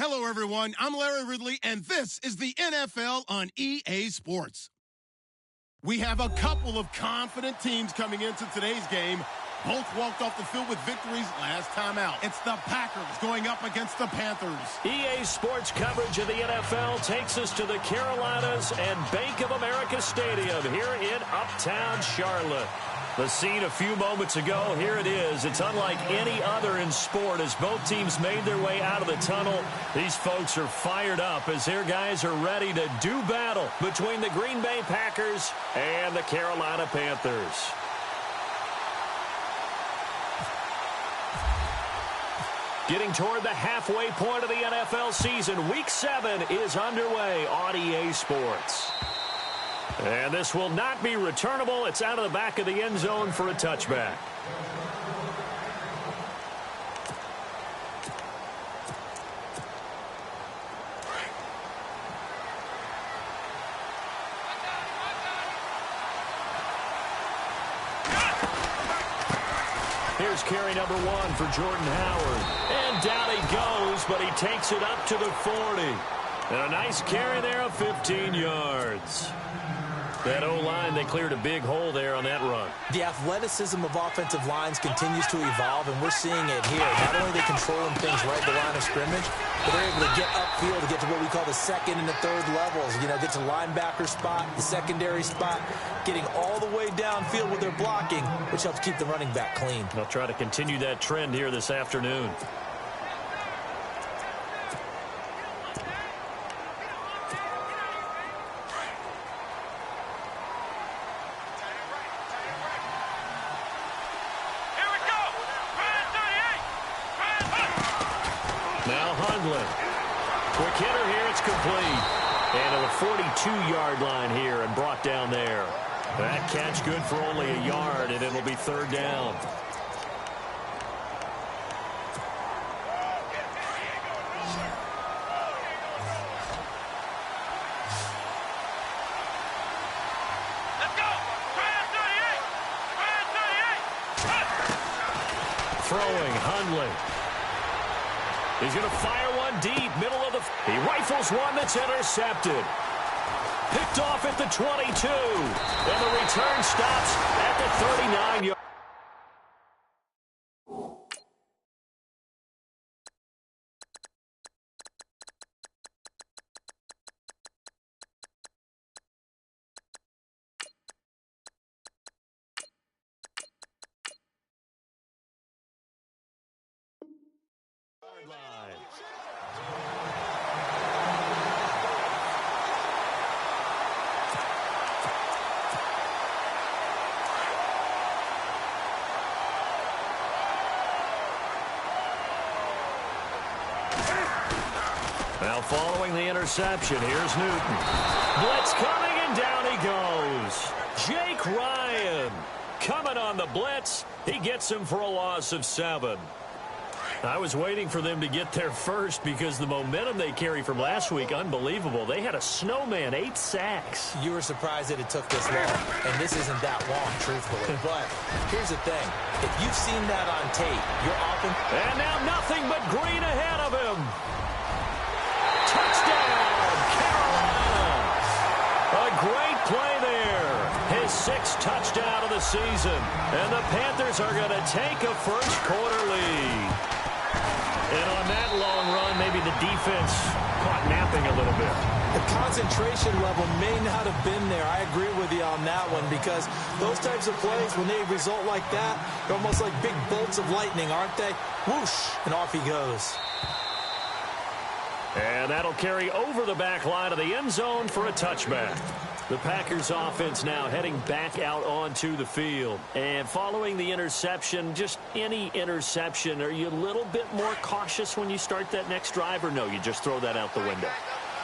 Hello, everyone. I'm Larry Ridley, and this is the NFL on EA Sports. We have a couple of confident teams coming into today's game. Both walked off the field with victories last time out. It's the Packers going up against the Panthers. EA Sports coverage of the NFL takes us to the Carolinas and Bank of America Stadium here in Uptown Charlotte. The scene a few moments ago, here it is. It's unlike any other in sport as both teams made their way out of the tunnel. These folks are fired up as their guys are ready to do battle between the Green Bay Packers and the Carolina Panthers. Getting toward the halfway point of the NFL season, Week 7 is underway on EA Sports. And this will not be returnable. It's out of the back of the end zone for a touchback. Here's carry number 1 for Jordan Howard. And down he goes, but he takes it up to the 40. And a nice carry there of 15 yards. That O-line, they cleared a big hole there on that run. The athleticism of offensive lines continues to evolve, and we're seeing it here. Not only are they controlling things right at the line of scrimmage, but they're able to get upfield to get to what we call the second and the third levels. You know, get to linebacker spot, the secondary spot, getting all the way downfield with their blocking, which helps keep the running back clean. They'll try to continue that trend here this afternoon. Quick hitter here, it's complete. And to the 42-yard line here and brought down there. That catch good for only a yard, and it'll be third down. Throwing, Hundley. He's going to fire one deep, middle of the... He rifles one that's intercepted. Picked off at the 22. And the return stops at the 39-yard. Now following the interception, here's Newton. Blitz coming, and down he goes. Jake Ryan coming on the blitz. He gets him for a loss of 7. I was waiting for them to get there first because the momentum they carry from last week, unbelievable. They had a snowman, 8 sacks. You were surprised that it took this long, and this isn't that long, truthfully. But here's the thing. If you've seen that on tape, you're often... And now nothing but green ahead of him. Touchdown, Carolina. A great play there. His 6th touchdown of the season. And the Panthers are going to take a first-quarter lead. And on that long run, maybe the defense caught napping a little bit. The concentration level may not have been there. I agree with you on that one because those types of plays, when they result like that, they're almost like big bolts of lightning, aren't they? Whoosh, and off he goes. And that'll carry over the back line of the end zone for a touchback. The Packers offense now heading back out onto the field. And following the interception, just any interception, are you a little bit more cautious when you start that next drive, or no, you just throw that out the window?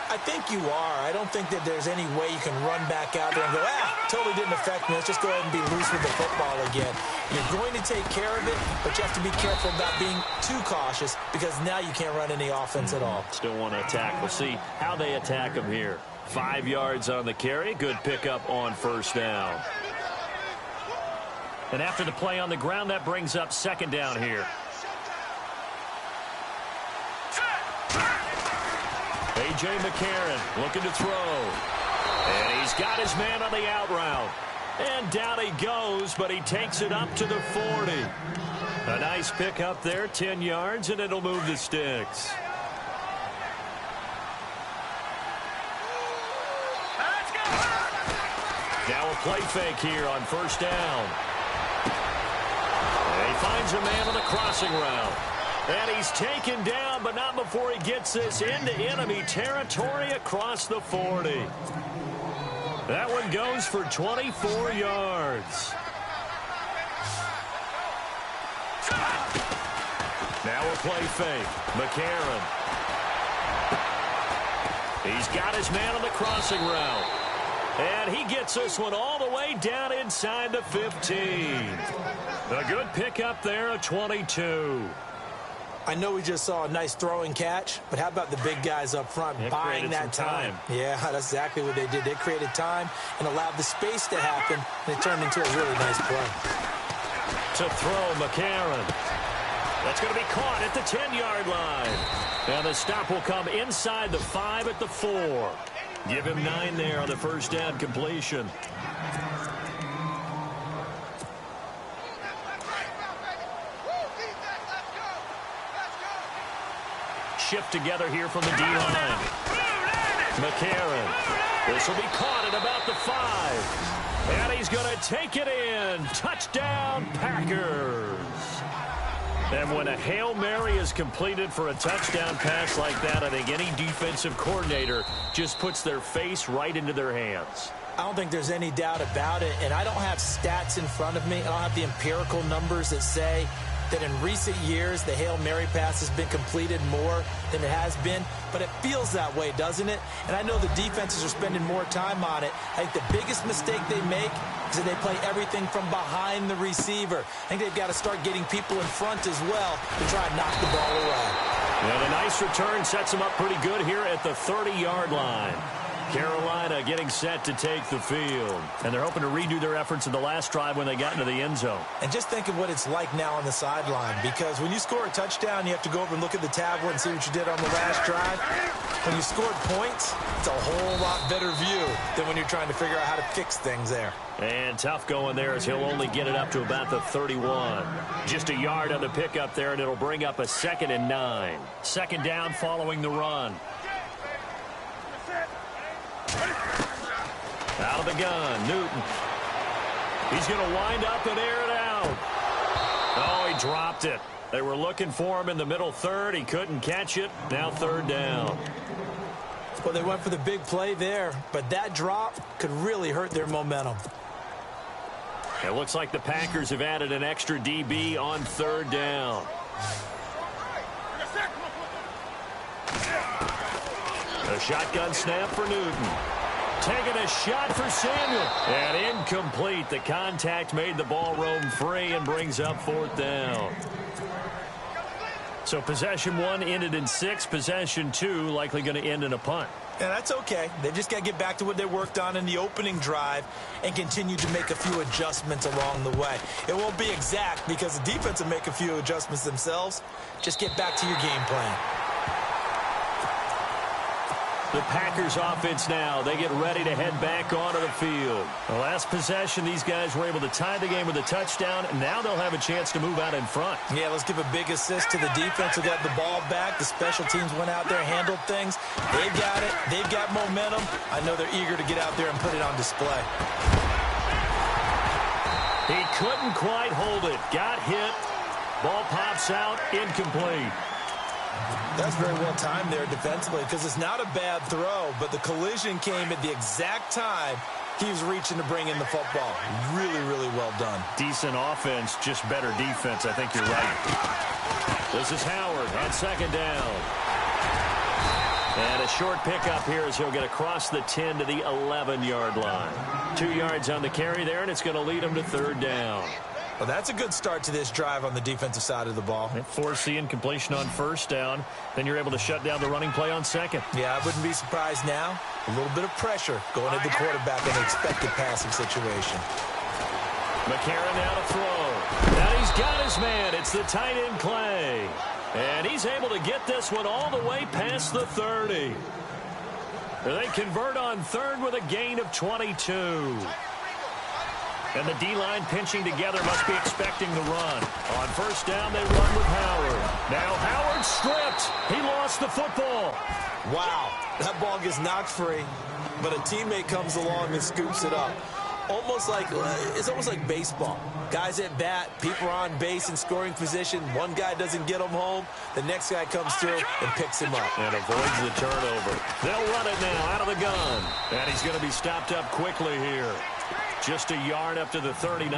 I think you are. I don't think that there's any way you can run back out there and go, totally didn't affect me. Let's just go ahead and be loose with the football again. You're going to take care of it, but you have to be careful about being too cautious because now you can't run any offense at all. Still want to attack. We'll see how they attack him here. 5 yards on the carry. Good pickup on first down. And after the play on the ground, that brings up second down here. A.J. McCarron looking to throw. And he's got his man on the out route. And down he goes, but he takes it up to the 40. A nice pickup there, 10 yards, and it'll move the sticks. Now a play fake here on first down. And he finds a man on the crossing route. And he's taken down, but not before he gets this into enemy territory across the 40. That one goes for 24 yards. Now a play fake. McCarron. He's got his man on the crossing route. And he gets this one all the way down inside the 15. A good pickup there, a 22. I know we just saw a nice throwing catch, but how about the big guys up front buying that time? Yeah, that's exactly what they did. They created time and allowed the space to happen, and it turned into a really nice play. To throw, McCarron. That's going to be caught at the 10-yard line. And the stop will come inside the 5 at the 4. Give him 9 there on the first down completion. Shift together here from the D-line. McCarron. This will be caught at about the 5. And he's going to take it in. Touchdown, Packers. And when a Hail Mary is completed for a touchdown pass like that, I think any defensive coordinator just puts their face right into their hands. I don't think there's any doubt about it, and I don't have stats in front of me. I don't have the empirical numbers that say that in recent years the Hail Mary pass has been completed more than it has been, but it feels that way, doesn't it? And I know the defenses are spending more time on it. I think the biggest mistake they make is that they play everything from behind the receiver. I think they've got to start getting people in front as well to try and knock the ball away. And a nice return sets them up pretty good here at the 30-yard line. Carolina getting set to take the field. And they're hoping to redo their efforts in the last drive when they got into the end zone. And just think of what it's like now on the sideline, because when you score a touchdown, you have to go over and look at the tablet and see what you did on the last drive. When you scored points, it's a whole lot better view than when you're trying to figure out how to fix things there. And tough going there as he'll only get it up to about the 31. Just a yard on the pickup there, and it'll bring up a 2nd and 9. Second down following the run. Out of the gun, Newton. He's going to wind up and air it out. Oh, he dropped it. They were looking for him in the middle third. He couldn't catch it. Now 3rd down. Well, they went for the big play there, but that drop could really hurt their momentum. It looks like the Packers have added an extra DB on 3rd down. A shotgun snap for Newton. Taking a shot for Samuel. And incomplete. The contact made the ball roam free and brings up 4th down. So possession 1 ended in 6. Possession 2 likely going to end in a punt. And that's okay. They've just got to get back to what they worked on in the opening drive and continue to make a few adjustments along the way. It won't be exact because the defense will make a few adjustments themselves. Just get back to your game plan. The Packers offense now, they get ready to head back onto the field. The last possession, these guys were able to tie the game with a touchdown, and now they'll have a chance to move out in front. Yeah, let's give a big assist to the defense who got the ball back. The special teams went out there, handled things. They've got it. They've got momentum. I know they're eager to get out there and put it on display. He couldn't quite hold it. Got hit. Ball pops out, incomplete. That's very well timed there defensively because it's not a bad throw, but the collision came at the exact time he was reaching to bring in the football. Really, really well done. Decent offense, just better defense. I think you're right. This is Howard on 2nd down. And a short pickup here as he'll get across the 10 to the 11-yard line. 2 yards on the carry there, and it's going to lead him to 3rd down. Well, that's a good start to this drive on the defensive side of the ball. Force the incompletion on 1st down. Then you're able to shut down the running play on 2nd. Yeah, I wouldn't be surprised now. A little bit of pressure going at the quarterback in an expected passing situation. McCarron now to throw. Now he's got his man. It's the tight end Clay. And he's able to get this one all the way past the 30. They convert on third with a gain of 22. And the D-line pinching together must be expecting the run. On first down, they run with Howard. Now Howard stripped. He lost the football. Wow, that ball gets knocked free, but a teammate comes along and scoops it up. It's almost like baseball. Guys at bat, people are on base in scoring position. One guy doesn't get him home. The next guy comes through and picks him up. And avoids the turnover. They'll run it now out of the gun. And he's going to be stopped up quickly here. Just a yard up to the 39.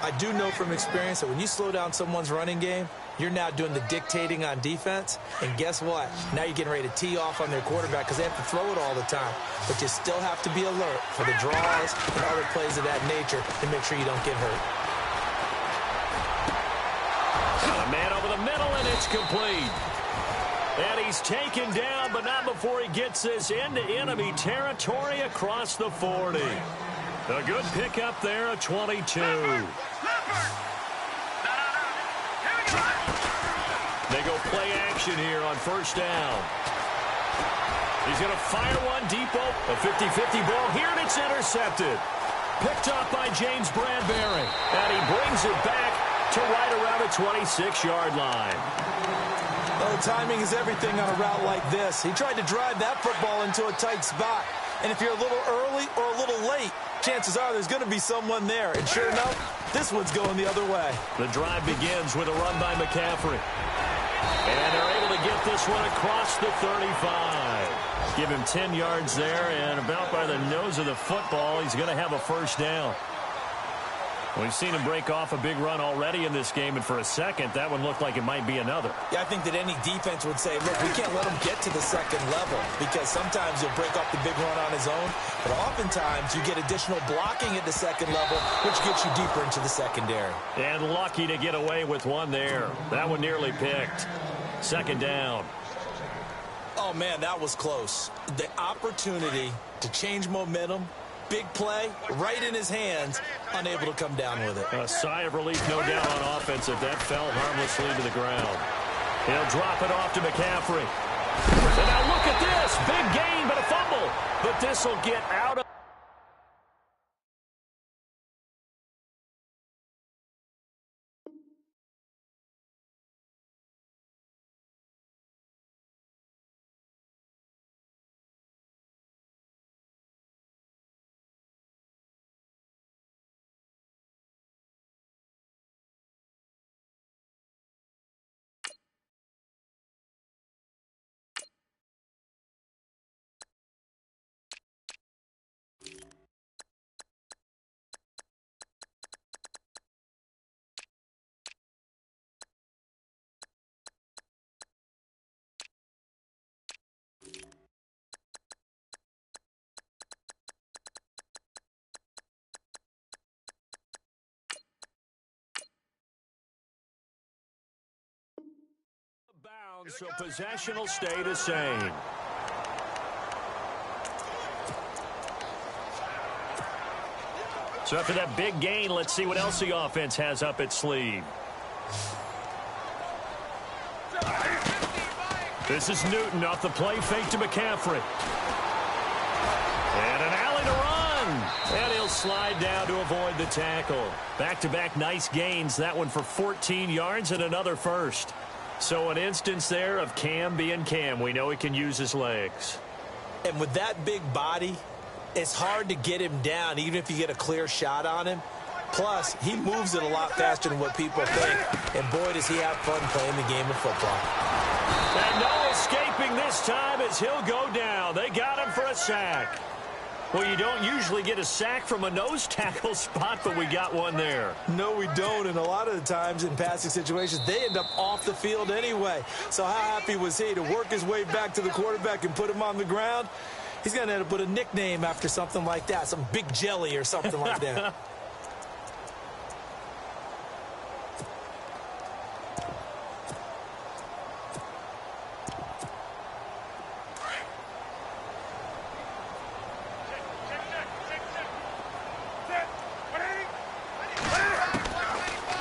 I do know from experience that when you slow down someone's running game, you're now doing the dictating on defense. And guess what? Now you're getting ready to tee off on their quarterback because they have to throw it all the time. But you still have to be alert for the draws and other plays of that nature to make sure you don't get hurt. A man over the middle, and it's complete. And he's taken down, but not before he gets this into enemy territory across the 40. A good pickup there at 22. They go play action here on first down. He's going to fire one deep open. A 50-50 ball here, and it's intercepted. Picked up by James Bradbury. And he brings it back to right around the 26-yard line. Well, timing is everything on a route like this. He tried to drive that football into a tight spot. And if you're a little early or a little late, chances are there's going to be someone there. And sure enough, this one's going the other way. The drive begins with a run by McCaffrey. And they're able to get this one across the 35. Give him 10 yards there, and about by the nose of the football, he's going to have a first down. We've seen him break off a big run already in this game, and for a second, that one looked like it might be another. Yeah, I think that any defense would say, look, we can't let him get to the second level because sometimes he'll break off the big run on his own, but oftentimes you get additional blocking at the second level, which gets you deeper into the secondary. And lucky to get away with one there. That one nearly picked. Second down. Oh, man, that was close. The opportunity to change momentum, big play, right in his hands, unable to come down with it. A sigh of relief, no doubt, on offense if that fell harmlessly to the ground. He'll drop it off to McCaffrey. And now look at this. Big gain, but a fumble. But this will get out of... bounds, so possession will stay the same. So after that big gain, let's see what else the offense has up its sleeve. This is Newton off the play fake to McCaffrey. And an alley to run. And he'll slide down to avoid the tackle. Back-to-back nice gains. That one for 14 yards and another first. So an instance there of Cam being Cam. We know he can use his legs. And with that big body, it's hard to get him down, even if you get a clear shot on him. Plus, he moves it a lot faster than what people think. And boy, does he have fun playing the game of football. And no escaping this time as he'll go down. They got him for a sack. Well, you don't usually get a sack from a nose tackle spot, but we got one there. No, we don't, and a lot of the times in passing situations, they end up off the field anyway. So how happy was he to work his way back to the quarterback and put him on the ground? He's going to end up with a nickname after something like that, some Big Jelly or something like that.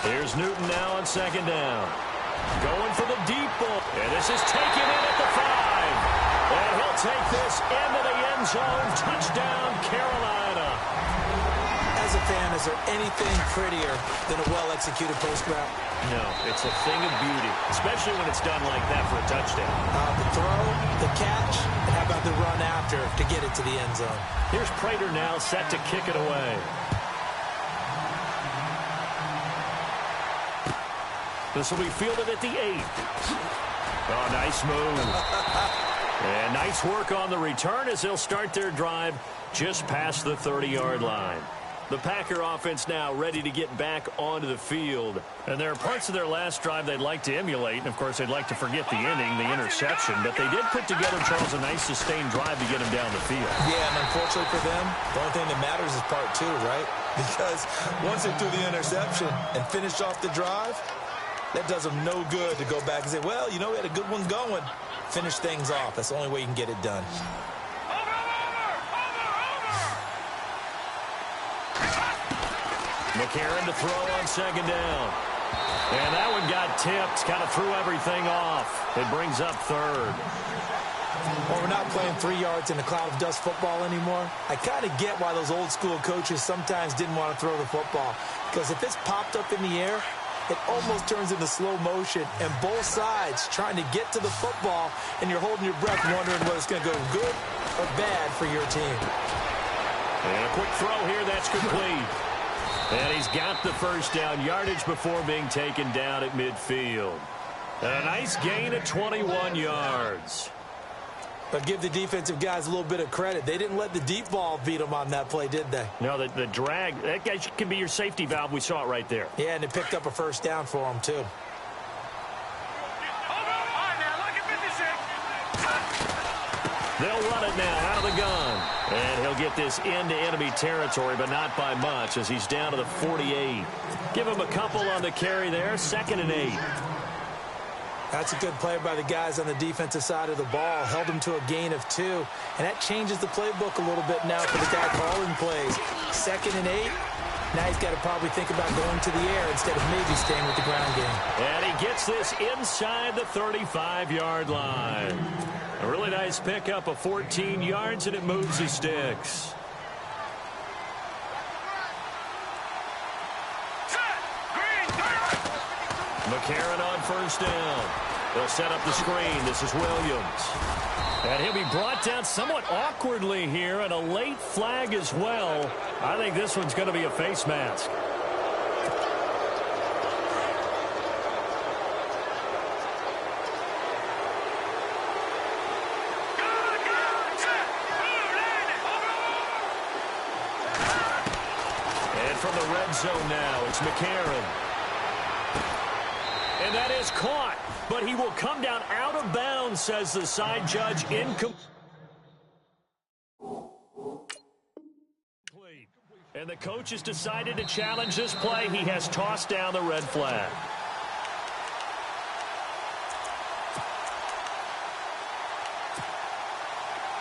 Here's Newton now on second down. Going for the deep ball. And this is taken in at the 5. And he'll take this into the end zone. Touchdown, Carolina. As a fan, is there anything prettier than a well-executed post route? No, it's a thing of beauty, especially when it's done like that for a touchdown. The throw, the catch, and how about the run after to get it to the end zone? Here's Prater now set to kick it away. This will be fielded at the 8. Oh, nice move. And nice work on the return as they'll start their drive just past the 30-yard line. The Packer offense now ready to get back onto the field. And there are parts of their last drive they'd like to emulate. And, of course, they'd like to forget the inning, the interception. But they did put together, Charles, a nice sustained drive to get them down the field. Yeah, and unfortunately for them, the only thing that matters is part 2, right? Because once they threw the interception and finished off the drive, that does them no good to go back and say, well, you know, we had a good one going. Finish things off. That's the only way you can get it done. McCarron to throw on second down. And that one got tipped. Kind of threw everything off. It brings up third. Well, we're not playing 3 yards in a cloud of dust football anymore. I kind of get why those old school coaches sometimes didn't want to throw the football. Because if it's popped up in the air, it almost turns into slow motion, and both sides trying to get to the football, and you're holding your breath wondering whether it's going to go good or bad for your team. And a quick throw here, that's complete. And he's got the first down yardage before being taken down at midfield. And a nice gain of 21 yards. But give the defensive guys a little bit of credit. They didn't let the deep ball beat them on that play, did they? No, the drag, that guy can be your safety valve. We saw it right there. Yeah, and it picked up a first down for them, too. They'll run it now out of the gun. And he'll get this into enemy territory, but not by much as he's down to the 48. Give him a couple on the carry there, 2nd and 8. That's a good play by the guys on the defensive side of the ball. Held them to a gain of 2. And that changes the playbook a little bit now for the guy calling plays. 2nd and 8. Now he's got to probably think about going to the air instead of maybe staying with the ground game. And he gets this inside the 35-yard line. A really nice pickup of 14 yards, and it moves the sticks. McCarron on first down. They'll set up the screen. This is Williams. And he'll be brought down somewhat awkwardly here, and a late flag as well. I think this one's going to be a face mask. And from the red zone now, it's McCarron. And that is caught, but he will come down out of bounds, says the side judge. Incomplete. And the coach has decided to challenge this play. He has tossed down the red flag.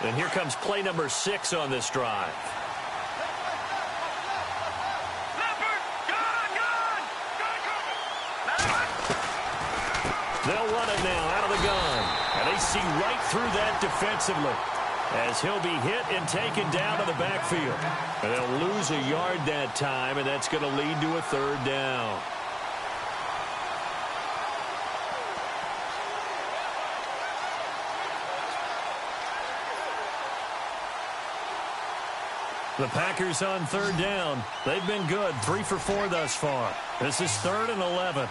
And here comes play number 6 on this drive. They'll run it now out of the gun. And they see right through that defensively as he'll be hit and taken down to the backfield. And they'll lose a yard that time, and that's going to lead to a 3rd down. The Packers on 3rd down. They've been good, 3 for 4 thus far. This is 3rd and 11.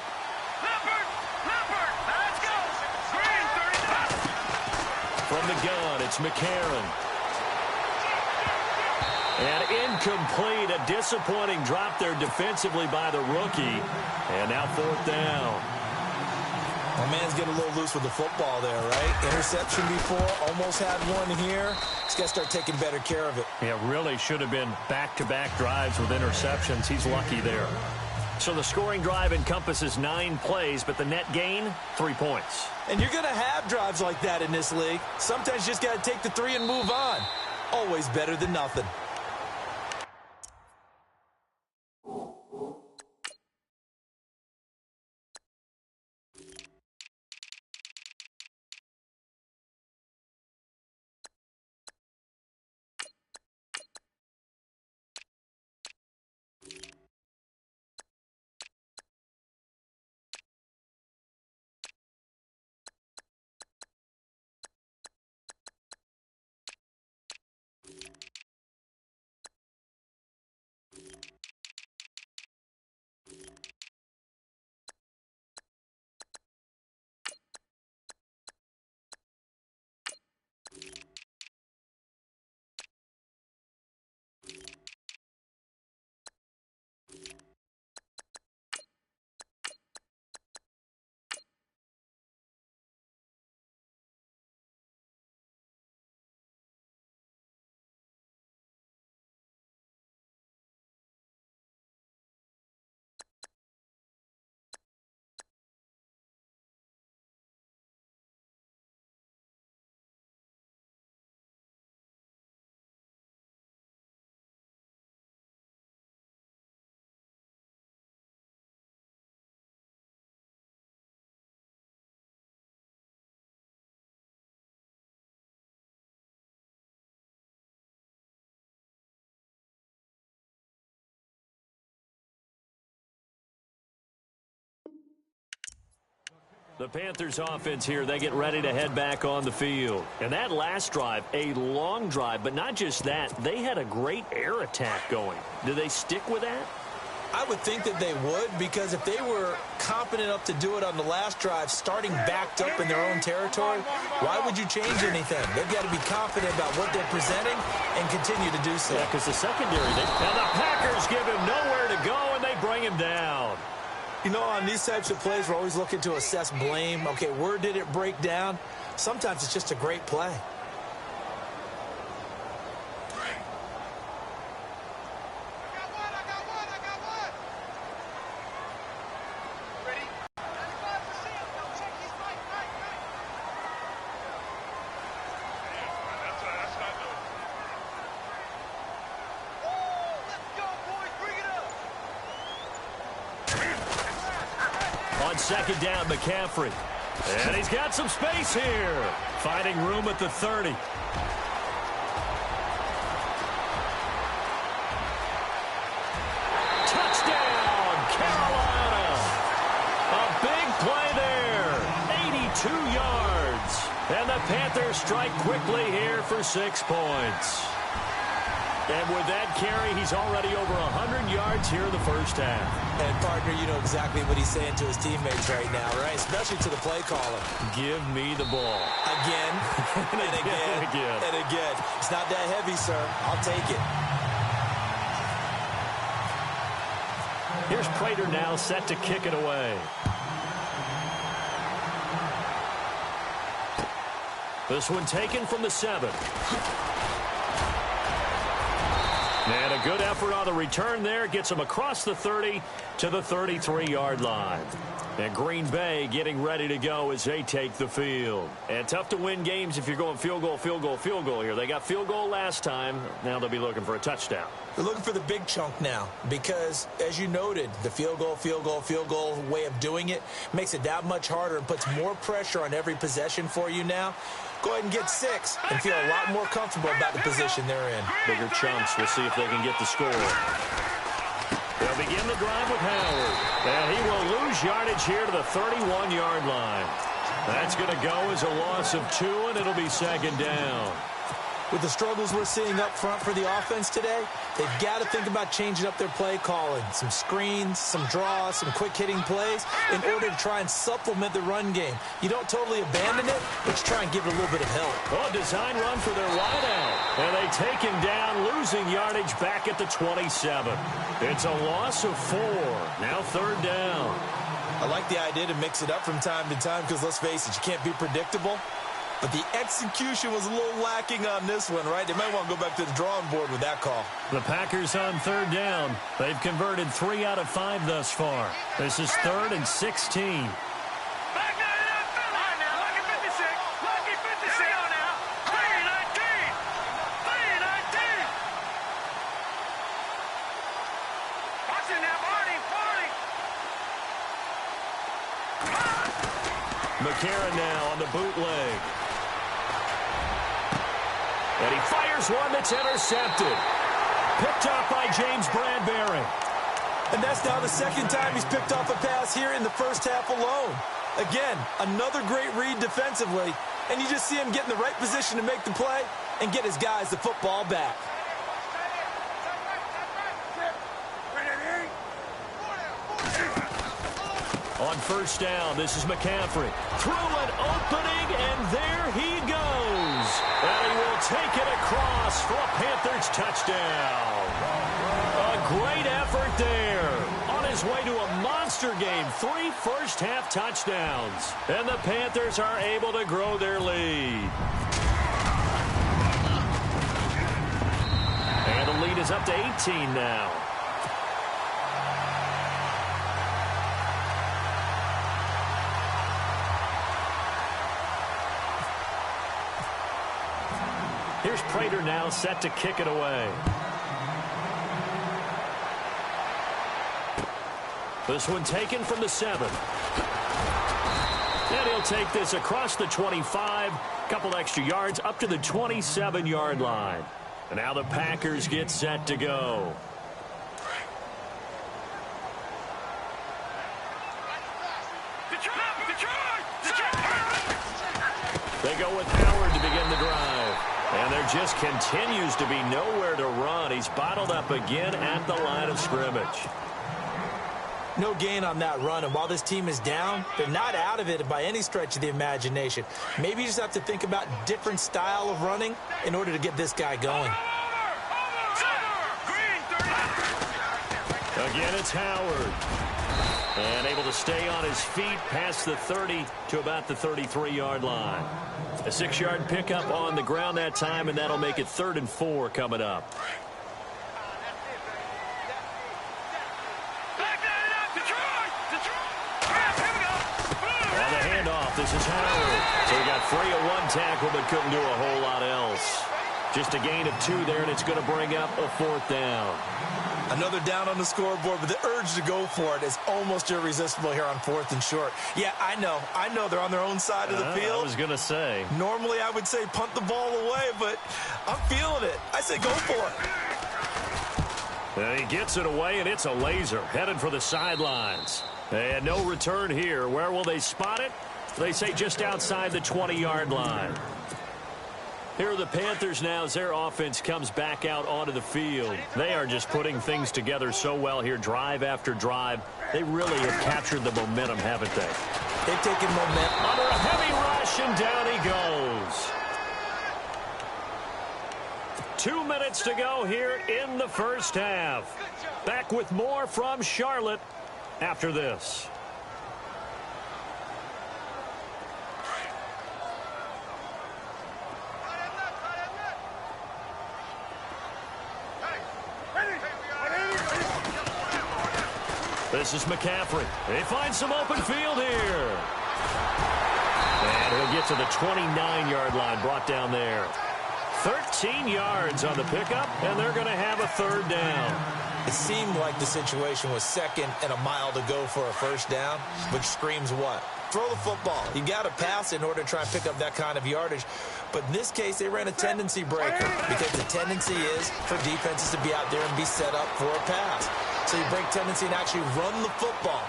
From the gun, it's McCarron. And incomplete, a disappointing drop there defensively by the rookie. And now 4th down. My man's getting a little loose with the football there, right? Interception before, almost had one here. He's got to start taking better care of it. Yeah, really should have been back-to-back drives with interceptions. He's lucky there. So the scoring drive encompasses 9 plays, but the net gain, 3 points. And you're going to have drives like that in this league. Sometimes you just got to take the 3 and move on. Always better than nothing. The Panthers offense here, they get ready to head back on the field. And that last drive, a long drive, but not just that, they had a great air attack going. Do they stick with that? I would think that they would, because if they were confident enough to do it on the last drive, starting backed up in their own territory, why would you change anything? They've got to be confident about what they're presenting and continue to do so. Yeah, because the secondary, and the Packers give him nowhere to go, and they bring him down. You know, on these types of plays, we're always looking to assess blame. Okay, where did it break down? Sometimes it's just a great play. On second down, McCaffrey. And he's got some space here. Finding room at the 30. Touchdown, Carolina. A big play there. 82 yards. And the Panthers strike quickly here for 6 points. And with that carry, he's already over 100 yards here in the first half. And, partner, you know exactly what he's saying to his teammates right now, right? Especially to the play caller. Give me the ball. Again, and again, and again. It's not that heavy, sir. I'll take it. Here's Prater now set to kick it away. This one taken from the 7. And a good effort on the return there. Gets him across the 30 to the 33-yard line. And Green Bay getting ready to go as they take the field. And tough to win games if you're going field goal, field goal, field goal here. They got field goal last time. Now they'll be looking for a touchdown. They're looking for the big chunk now because, as you noted, the field goal way of doing it makes it that much harder and puts more pressure on every possession for you now. Go ahead and get 6 and feel a lot more comfortable about the position they're in. Bigger chunks. We'll see if they can get the score. They'll begin the drive with Howard. And he will lose yardage here to the 31-yard line. That's going to go as a loss of 2, and it'll be second down. With the struggles we're seeing up front for the offense today, they've got to think about changing up their play calling. Some screens, some draws, some quick-hitting plays in order to try and supplement the run game. You don't totally abandon it, but you try and give it a little bit of help. Oh, design run for their wideout. And they take him down, losing yardage back at the 27. It's a loss of 4. Now third down. I like the idea to mix it up from time to time because, let's face it, you can't be predictable. But the execution was a little lacking on this one, right? They might want to go back to the drawing board with that call. The Packers on third down. They've converted 3 out of 5 thus far. This is 3rd and 16. McCarron now on the bootleg. And he fires one that's intercepted. Picked off by James Bradbury. And that's now the second time he's picked off a pass here in the first half alone. Again, another great read defensively. And you just see him get in the right position to make the play and get his guys the football back. On first down, this is McCaffrey. Through an opening, and there he goes. And he will take it across for a Panthers touchdown. A great effort there. On his way to a monster game, 3 first-half touchdowns. And the Panthers are able to grow their lead. And the lead is up to 18 now. Here's Prater now set to kick it away. This one taken from the 7. And he'll take this across the 25. Couple extra yards up to the 27-yard line. And now the Packers get set to go. They go with Howard to begin the drive. And there just continues to be nowhere to run. He's bottled up again at the line of scrimmage. No gain on that run, and while this team is down, they're not out of it by any stretch of the imagination. Maybe you just have to think about different style of running in order to get this guy going. Again, it's Howard. And able to stay on his feet past the 30 to about the 33-yard line. A 6-yard pickup on the ground that time, and that'll make it 3rd and 4 coming up. On the handoff, this is Howard. So he got free of one tackle, but couldn't do a whole lot else. Just a gain of 2 there, and it's going to bring up a 4th down. Another down on the scoreboard, but the urge to go for it is almost irresistible here on 4th and short. Yeah, I know they're on their own side of the field. I was going to say. Normally, I would say punt the ball away, but I'm feeling it. I say go for it. And he gets it away, and it's a laser headed for the sidelines. And no return here. Where will they spot it? They say just outside the 20-yard line. Here are the Panthers now as their offense comes back out onto the field. They are just putting things together so well here, drive after drive. They really have captured the momentum, haven't they? They've taken momentum. Under a heavy rush, and down he goes. 2 minutes to go here in the first half. Back with more from Charlotte after this. This is McCaffrey. They find some open field here. And he'll get to the 29-yard line, brought down there. 13 yards on the pickup, and they're going to have a 3rd down. It seemed like the situation was 2nd and a mile to go for a 1st down, which screams what? Throw the football. You got to pass in order to try and pick up that kind of yardage. But in this case, they ran a tendency breaker because the tendency is for defenses to be out there and be set up for a pass. So you break tendency and actually run the football.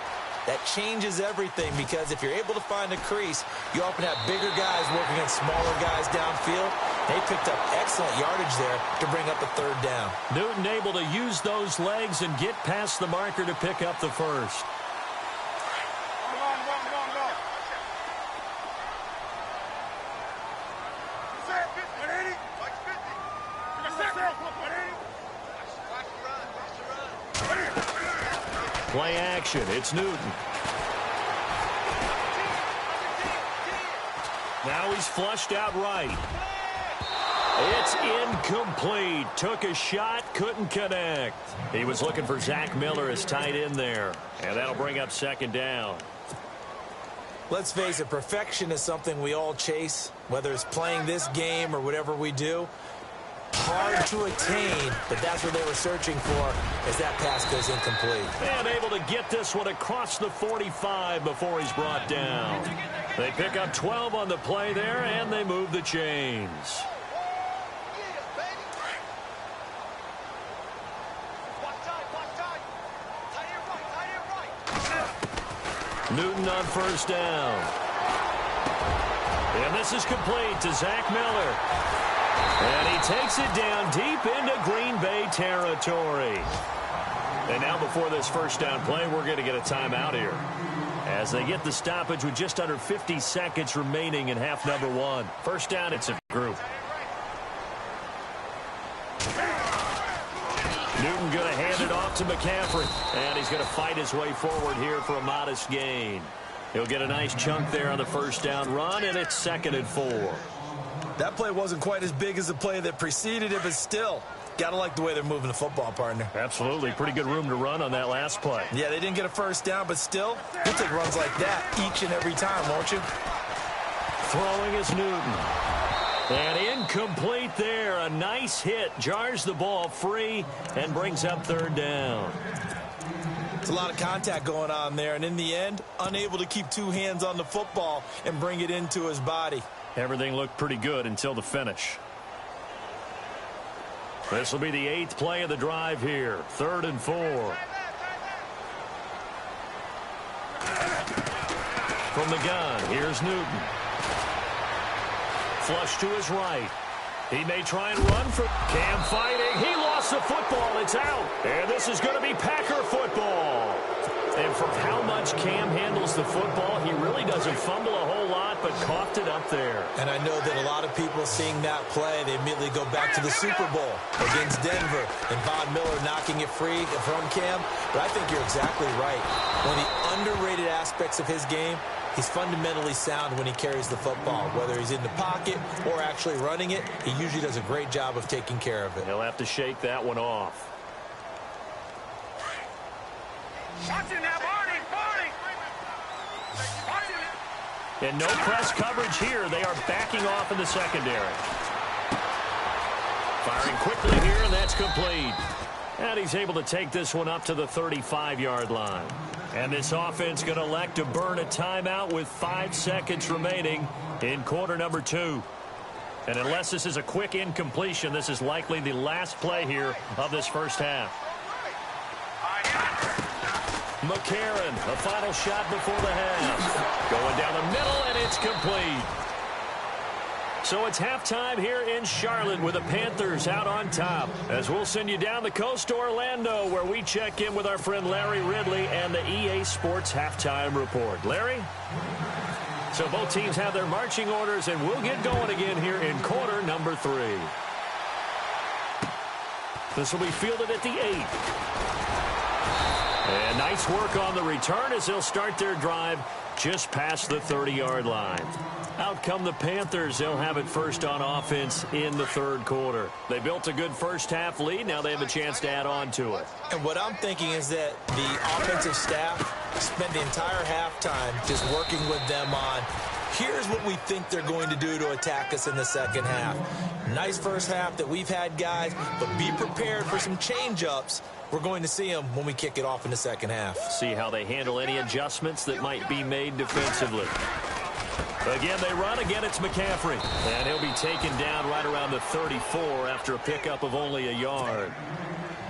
That changes everything because if you're able to find a crease, you often have bigger guys working against smaller guys downfield. They picked up excellent yardage there to bring up a 3rd down. Newton able to use those legs and get past the marker to pick up the 1st. Play action. It's Newton. Now he's flushed out right. It's incomplete. Took a shot, couldn't connect. He was looking for Zach Miller as tight end there. And that'll bring up 2nd down. Let's face it, perfection is something we all chase, whether it's playing this game or whatever we do. Hard to attain, but that's what they were searching for as that pass goes incomplete. And able to get this one across the 45 before he's brought down. They pick up 12 on the play there, and they move the chains. Newton on 1st down. And this is complete to Zach Miller. And he takes it down deep into Green Bay territory. And now before this 1st down play, we're going to get a timeout here. As they get the stoppage with just under 50 seconds remaining in half number 1. 1st down, it's a group. Newton going to hand it off to McCaffrey. And he's going to fight his way forward here for a modest gain. He'll get a nice chunk there on the 1st down run, and it's 2nd and 4. That play wasn't quite as big as the play that preceded it, but still, got to like the way they're moving the football, partner. Absolutely. Pretty good room to run on that last play. Yeah, they didn't get a 1st down, but still, you'll take runs like that each and every time, won't you? Throwing is Newton. And incomplete there. A nice hit. Jars the ball free and brings up 3rd down. It's a lot of contact going on there, and in the end, unable to keep 2 hands on the football and bring it into his body. Everything looked pretty good until the finish. This will be the 8th play of the drive here. 3rd and 4. From the gun, here's Newton. flush to his right. He may try and run for Cam fighting. He lost the football. It's out. And this is going to be Packer football. And for how much Cam handles the football, he really doesn't fumble a whole lot, but coughed it up there. And I know that a lot of people seeing that play, they immediately go back to the Super Bowl against Denver and Von Miller knocking it free from Cam. But I think you're exactly right. One of the underrated aspects of his game, he's fundamentally sound when he carries the football. Whether he's in the pocket or actually running it, he usually does a great job of taking care of it. He'll have to shake that one off. And no press coverage here. They are backing off in the secondary. Firing quickly here, and that's complete. And he's able to take this one up to the 35-yard line. And this offense going to elect to burn a timeout with 5 seconds remaining in quarter number 2. And unless this is a quick incompletion, this is likely the last play here of this first half. McCarron, a final shot before the half. Going down the middle, and it's complete. So it's halftime here in Charlotte with the Panthers out on top. As we'll send you down the coast to Orlando, where we check in with our friend Larry Ridley and the EA Sports Halftime Report. Larry? So both teams have their marching orders, and we'll get going again here in quarter number 3. This will be fielded at the 8. And nice work on the return as they'll start their drive just past the 30-yard line. Out come the Panthers. They'll have it first on offense in the third quarter. They built a good first-half lead. Now they have a chance to add on to it. And what I'm thinking is that the offensive staff spent the entire halftime just working with them on, here's what we think they're going to do to attack us in the second half. Nice first half that we've had, guys, but be prepared for some change-ups. We're going to see them when we kick it off in the second half. See how they handle any adjustments that might be made defensively. Again, they run. Again, it's McCaffrey. And he'll be taken down right around the 34 after a pickup of only a yard.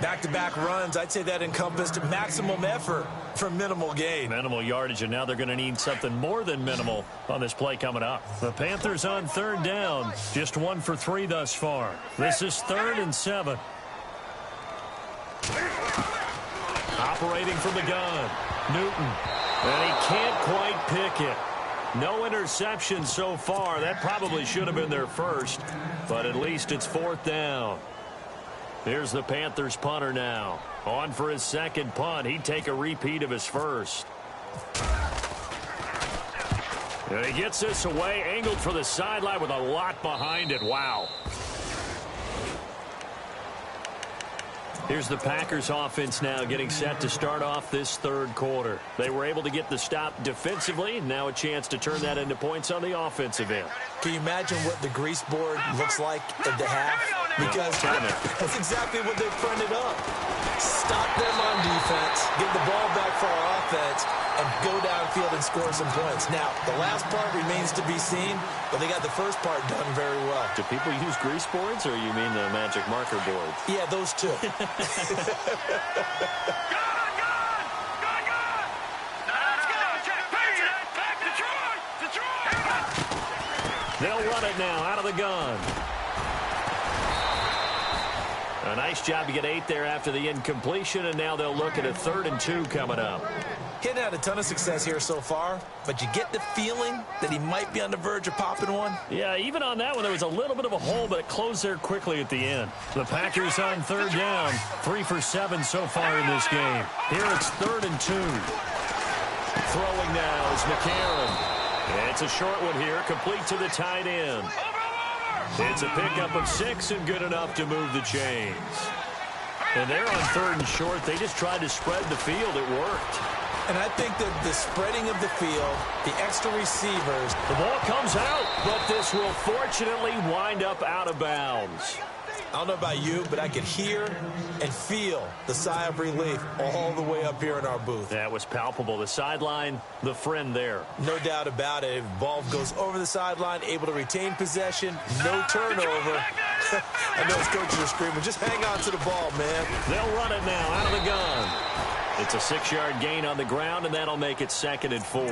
Back-to-back runs, I'd say that encompassed maximum effort for minimal gain. Minimal yardage, and now they're going to need something more than minimal on this play coming up. The Panthers on third down, just 1 for 3 thus far. This is 3rd and 7. Operating from the gun, Newton. And he can't quite pick it. No interception so far. That probably should have been their first, but at least it's 4th down. Here's the Panthers punter now. On for his second punt. He'd take a repeat of his first. And he gets this away, angled for the sideline with a lot behind it. Wow. Here's the Packers offense now getting set to start off this third quarter. They were able to get the stop defensively. Now a chance to turn that into points on the offensive end. Can you imagine what the grease board looks like at the half? Because that's exactly what they've printed up. Stop them on defense, get the ball back for our offense, and go downfield and score some points. Now, the last part remains to be seen, but they got the first part done very well. Do people use grease boards, or you mean the magic marker boards? Yeah, those two. They'll run it now out of the gun. A nice job to get 8 there after the incompletion, and now they'll look at a 3rd and 2 coming up. He's had a ton of success here so far, but you get the feeling that he might be on the verge of popping one. Yeah, even on that one, there was a little bit of a hole, but it closed there quickly at the end. The Packers on 3rd down, 3 for 7 so far in this game. Here it's 3rd and 2. Throwing now is McCarron. It's a short one here, complete to the tight end. It's a pickup of 6 and good enough to move the chains. And they're on 3rd and short. They just tried to spread the field. It worked. And I think that the spreading of the field, the extra receivers. The ball comes out, but this will fortunately wind up out of bounds. I don't know about you, but I could hear and feel the sigh of relief all the way up here in our booth. That was palpable. The sideline, the friend there. No doubt about it. Ball goes over the sideline, able to retain possession, no turnover. I know his coaches are screaming, just hang on to the ball, man. They'll run it now out of the gun. It's a 6-yard gain on the ground, and that'll make it 2nd and 4.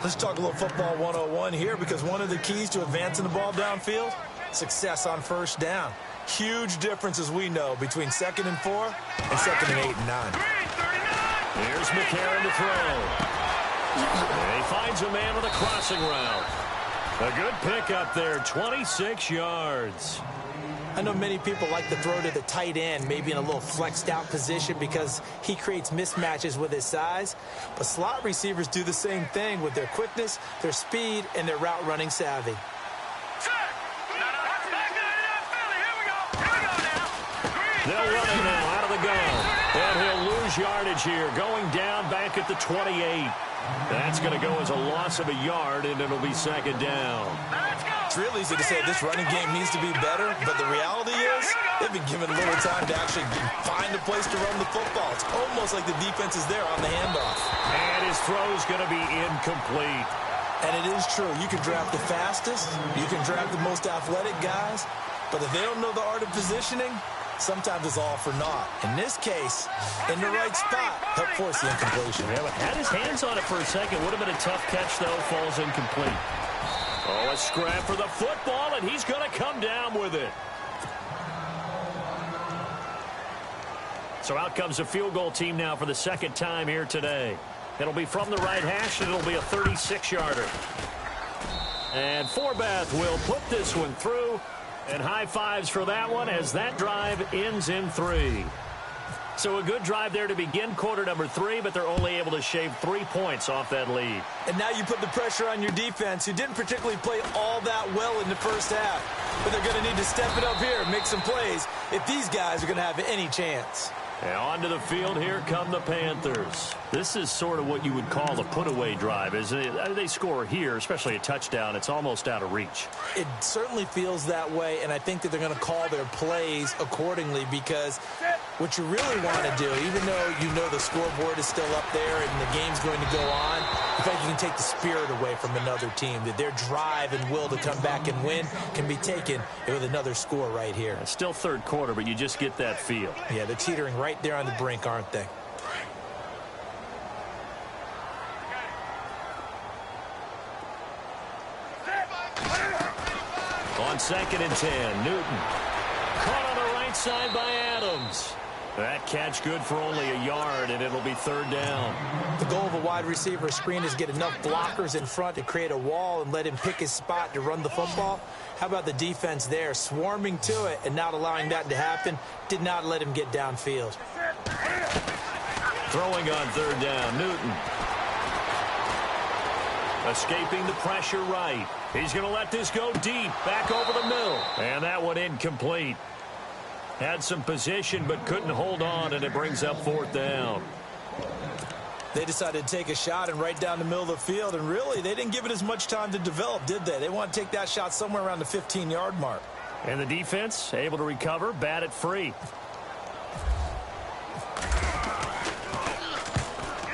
Let's talk a little football 101 here, because one of the keys to advancing the ball downfield, success on first down. Huge difference, as we know, between 2nd and 4 and 2nd and 8 and 9. Here's McCarron to throw. And he finds a man with a crossing route. A good pickup there, 26 yards. I know many people like to throw to the tight end, maybe in a little flexed out position, because he creates mismatches with his size. But slot receivers do the same thing with their quickness, their speed, and their route running savvy. They'll run it now out of the gun. And he'll lose yardage here, going down back at the 28. That's going to go as a loss of a yard, and it'll be 2nd down. It's real easy to say this running game needs to be better, but the reality is they've been given little time to actually find a place to run the football. It's almost like the defense is there on the handoff. And his throw's going to be incomplete. And it is true. You can draft the fastest, you can draft the most athletic guys, but if they don't know the art of positioning, sometimes it's all for naught. In this case, in the right spot, help force the incompletion. Yeah, but had his hands on it for a second. Would have been a tough catch, though. Falls incomplete. Oh, a scrap for the football, and he's going to come down with it. So out comes the field goal team now for the 2nd time here today. It'll be from the right hash, and it'll be a 36-yarder. And Forbath will put this one through. And high fives for that one as that drive ends in 3. So a good drive there to begin quarter number 3, but they're only able to shave 3 points off that lead. And now you put the pressure on your defense, who didn't particularly play all that well in the first half. But they're going to need to step it up here and make some plays if these guys are going to have any chance. And onto the field, here come the Panthers. This is sort of what you would call a put-away drive, isn't it? They score here, especially a touchdown. It's almost out of reach. It certainly feels that way, and I think that they're going to call their plays accordingly, because what you really want to do, even though you know the scoreboard is still up there and the game's going to go on, in fact, you can take the spirit away from another team, that their drive and will to come back and win can be taken with another score right here. It's still 3rd quarter, but you just get that feel. Yeah, they're teetering right there on the brink, aren't they? On 2nd and 10, Newton. Caught on the right side by Adams. That catch good for only a yard, and it'll be 3rd down. The goal of a wide receiver screen is get enough blockers in front to create a wall and let him pick his spot to run the football. How about the defense there, swarming to it and not allowing that to happen? Did not let him get downfield. Throwing on 3rd down, Newton. Escaping the pressure right. He's going to let this go deep, back over the middle. And that one incomplete. Had some position, but couldn't hold on, and it brings up 4th down. They decided to take a shot and right down the middle of the field, and really, they didn't give it as much time to develop, did they? They want to take that shot somewhere around the 15-yard mark. And the defense able to recover, bat it free.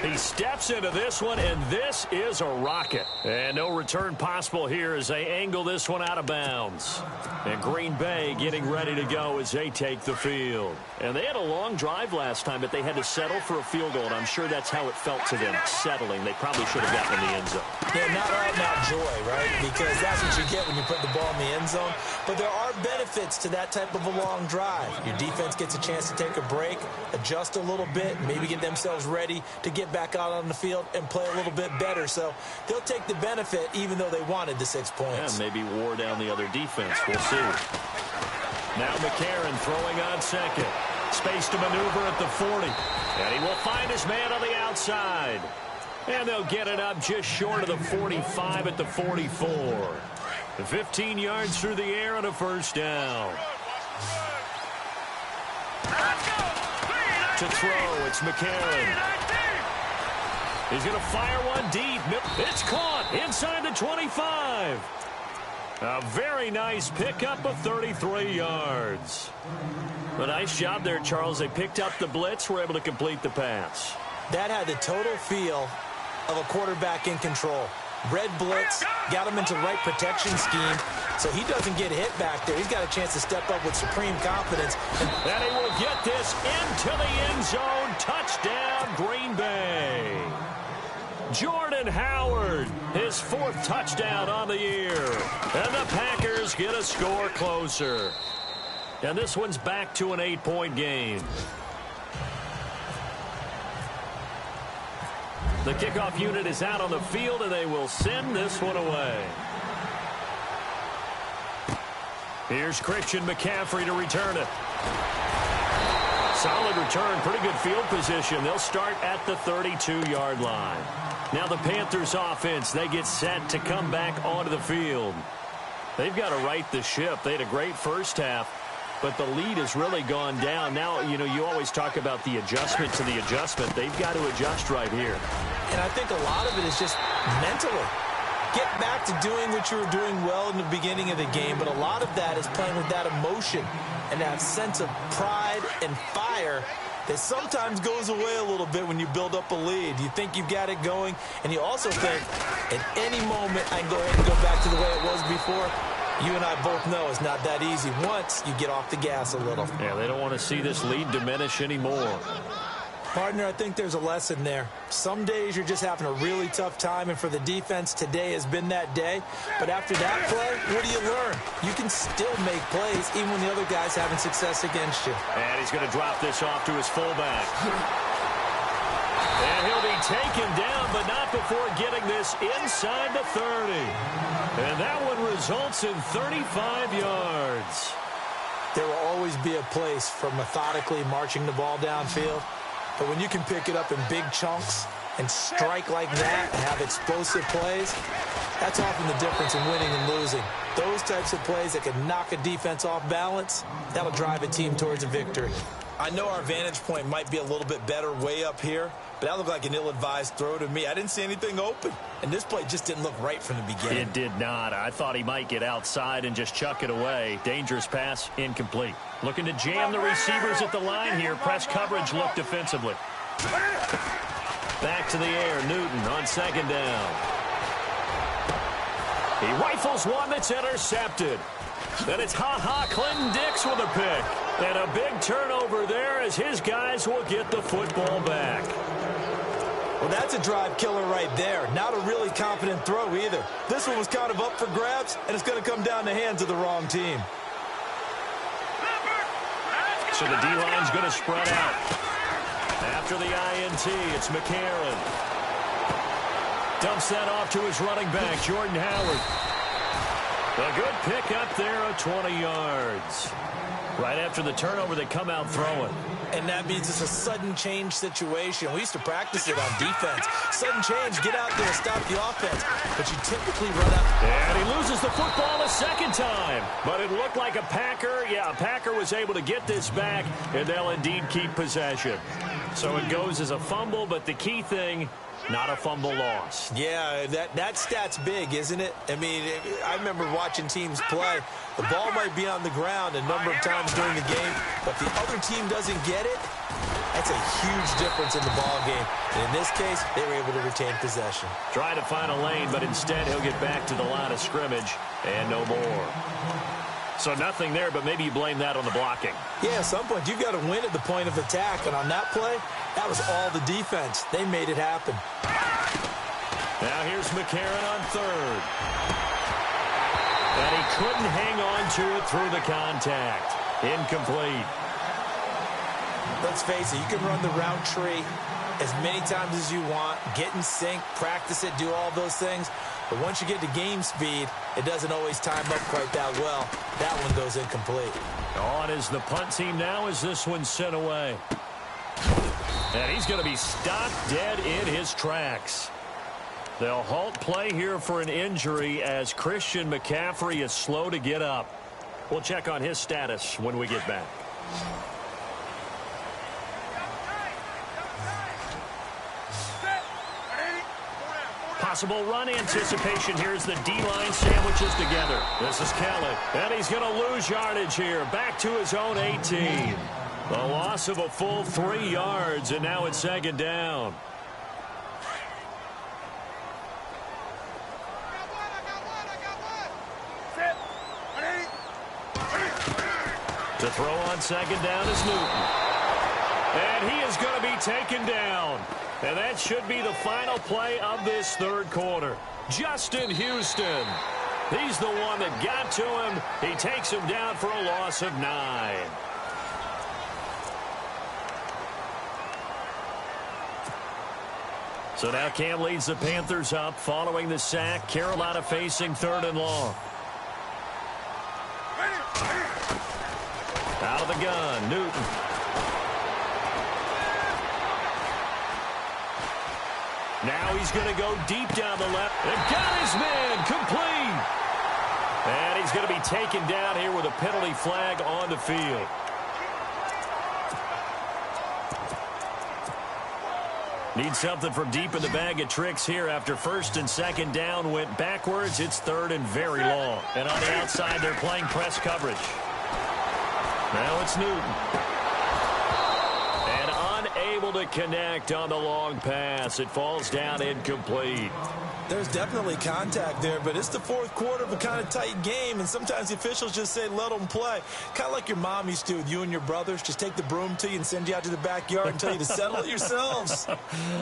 He steps into this one, and this is a rocket. And no return possible here as they angle this one out of bounds. And Green Bay getting ready to go as they take the field. And they had a long drive last time, but they had to settle for a field goal, and I'm sure that's how it felt to them, settling. They probably should have gotten in the end zone. Yeah, not out-and-out joy, right? Because that's what you get when you put the ball in the end zone. But there are benefits to that type of a long drive. Your defense gets a chance to take a break, adjust a little bit, maybe get themselves ready to get back out on the field and play a little bit better. So they'll take the benefit even though they wanted the 6 points. Yeah, maybe wore down the other defense. We'll see. Now McCarron throwing on 2nd. Space to maneuver at the 40. And he will find his man on the outside. And they'll get it up just short of the 45 at the 44. 15 yards through the air and a 1st down. To throw, it's McCarron. He's going to fire one deep. It's caught inside the 25. A very nice pickup of 33 yards. A nice job there, Charles. They picked up the blitz, were able to complete the pass. That had the total feel of a quarterback in control. Red blitz, got him into the right protection scheme, so he doesn't get hit back there. He's got a chance to step up with supreme confidence. And he will get this into the end zone. Touchdown, Green Bay. Jordan Howard, his 4th touchdown on the year. And the Packers get a score closer. And this one's back to an 8-point game. The kickoff unit is out on the field, and they will send this one away. Here's Christian McCaffrey to return it. Solid return, pretty good field position. They'll start at the 32-yard line. Now the Panthers offense, they get set to come back onto the field. They've got to right the ship. They had a great first half, but the lead has really gone down. Now, you know, you always talk about the adjustment to the adjustment. They've got to adjust right here. And I think a lot of it is just mentally. Get back to doing what you were doing well in the beginning of the game, but a lot of that is playing with that emotion and that sense of pride and fire that sometimes goes away a little bit when you build up a lead. You think you've got it going, and you also think at any moment I can go ahead and go back to the way it was before. You and I both know it's not that easy once you get off the gas a little. Yeah, they don't want to see this lead diminish anymore. Partner, I think there's a lesson there. Some days you're just having a really tough time, and for the defense, today has been that day. But after that play, what do you learn? You can still make plays even when the other guy's having success against you. And he's going to drop this off to his fullback. And he'll be taken down, but not before getting this inside the 30. And that one results in 35 yards. There will always be a place for methodically marching the ball downfield. But when you can pick it up in big chunks and strike like that and have explosive plays, that's often the difference in winning and losing. Those types of plays that can knock a defense off balance, that'll drive a team towards a victory. I know our vantage point might be a little bit better way up here, but that looked like an ill-advised throw to me. I didn't see anything open, and this play just didn't look right from the beginning. It did not. I thought he might get outside and just chuck it away. Dangerous pass, incomplete. Looking to jam the receivers at the line here. Press coverage look defensively. Back to the air. Newton on 2nd down. He rifles one that's intercepted. Then it's Clinton Dix with a pick. And a big turnover there as his guys will get the football back. Well, that's a drive killer right there. Not a really confident throw either. This one was kind of up for grabs, and it's going to come down the hands of the wrong team. So the D-line's going to spread out. After the INT, it's McCarron. Dumps that off to his running back, Jordan Howard. A good pick up there of 20 yards. Right after the turnover, they come out throwing. And that means it's a sudden change situation. We used to practice it on defense. Sudden change, get out there and stop the offense. But you typically run out. And he loses the football a second time. But it looked like a Packer. Yeah, a Packer was able to get this back, and they'll indeed keep possession. So it goes as a fumble, but the key thing, not a fumble loss. Yeah, that stat's big, isn't it? I mean, I remember watching teams play. The ball might be on the ground a number of times during the game, but if the other team doesn't get it, that's a huge difference in the ball game. And in this case, they were able to retain possession. Trying to find a lane, but instead he'll get back to the line of scrimmage and no more. So nothing there, but maybe you blame that on the blocking. Yeah, at some point, you've got to win at the point of attack. And on that play, that was all the defense. They made it happen. Now here's McCarron on 3rd. And he couldn't hang on to it through the contact. Incomplete. Let's face it, you can run the route tree as many times as you want, get in sync, practice it, do all those things. But once you get to game speed, it doesn't always time up quite that well. That one goes incomplete. On is the punt team now as this one's sent away. And he's going to be stopped dead in his tracks. They'll halt play here for an injury as Christian McCaffrey is slow to get up. We'll check on his status when we get back. Possible run anticipation. Here's the D-line sandwiches together. This is Kelly. And he's going to lose yardage here. Back to his own 18. A loss of a full 3 yards, and now it's 2nd down. To throw on 2nd down is Newton. And he is going to be taken down. And that should be the final play of this third quarter. Justin Houston. He's the one that got to him. He takes him down for a loss of 9. So now Cam leads the Panthers up following the sack. Carolina facing 3rd and long. Out of the gun, Newton. Now he's going to go deep down the left. And got his man complete. And he's going to be taken down here with a penalty flag on the field. Need something from deep in the bag of tricks here after 1st and 2nd down went backwards. It's 3rd and very long. And on the outside, they're playing press coverage. Now it's Newton. And unable to connect on the long pass. It falls down incomplete. There's definitely contact there, but it's the 4th quarter of a kind of tight game, and sometimes the officials just say, let them play. Kind of like your mom used to with you and your brothers. Just take the broom to you and send you out to the backyard and tell you to settle it yourselves.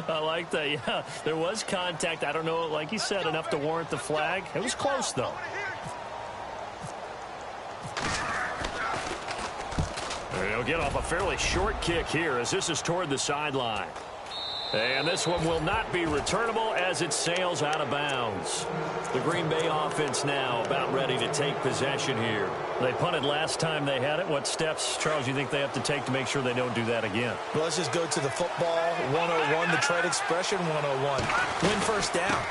I like that, yeah. There was contact. I don't know, like you said, enough to warrant the flag. It was close, though. He'll get off a fairly short kick here as this is toward the sideline. And this one will not be returnable as it sails out of bounds. The Green Bay offense now about ready to take possession here. They punted last time they had it. What steps, Charles, you think they have to take to make sure they don't do that again? Well, let's just go to the football 101, the trade expression 101. Win first down.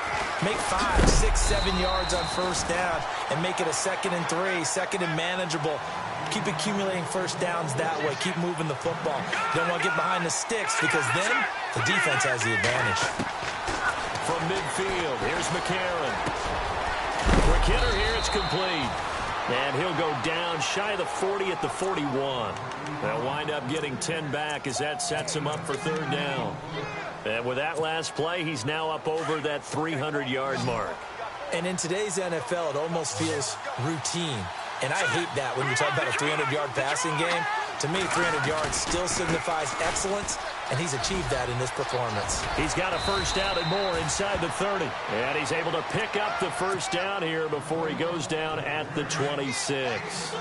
Make 5, 6, 7 yards on first down and make it a 2nd and 3, 2nd and manageable. Keep accumulating first downs that way. Keep moving the football. You don't want to get behind the sticks because then the defense has the advantage. From midfield, here's McCarron. For Kidder here, it's complete. And he'll go down shy of the 40 at the 41. They'll wind up getting 10 back as that sets him up for 3rd down. And with that last play, he's now up over that 300-yard mark. And in today's NFL, it almost feels routine. And I hate that when you talk about a 300-yard passing game. To me, 300 yards still signifies excellence, and he's achieved that in this performance. He's got a first down and more inside the 30. And he's able to pick up the first down here before he goes down at the 26.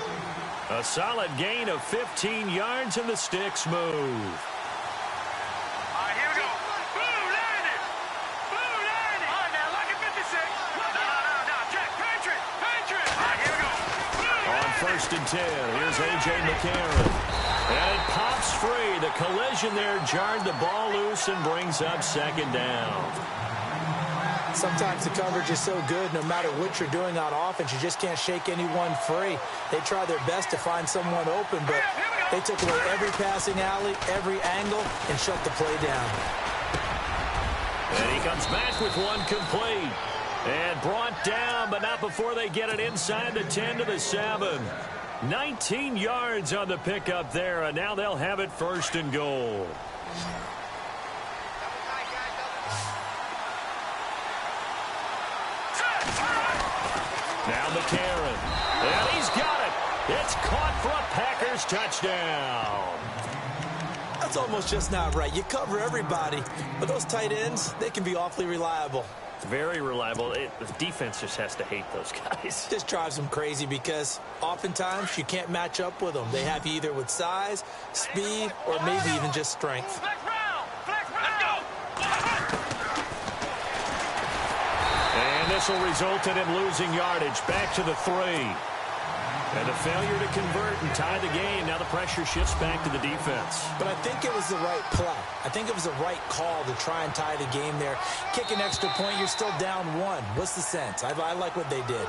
A solid gain of 15 yards, and the sticks move. First and 10. Here's A.J. McCarron. And it pops free. The collision there jarred the ball loose and brings up 2nd down. Sometimes the coverage is so good, no matter what you're doing on offense, you just can't shake anyone free. They try their best to find someone open, but they took away every passing alley, every angle, and shut the play down. And he comes back with one complete. And brought down, but not before they get it inside the 10 to the 7. 19 yards on the pickup there, and now they'll have it 1st and goal. Now McCarron. And he's got it. It's caught for a Packers touchdown. That's almost just not right. You cover everybody, but those tight ends, they can be awfully reliable. Very reliable. The defense just has to hate those guys. This drives them crazy because oftentimes you can't match up with them. They have you either with size, speed, or maybe even just strength. And this will result in him losing yardage. Back to the 3. And a failure to convert and tie the game. Now the pressure shifts back to the defense. But I think it was the right play. I think it was the right call to try and tie the game there. Kick an extra point, you're still down 1. What's the sense? I like what they did.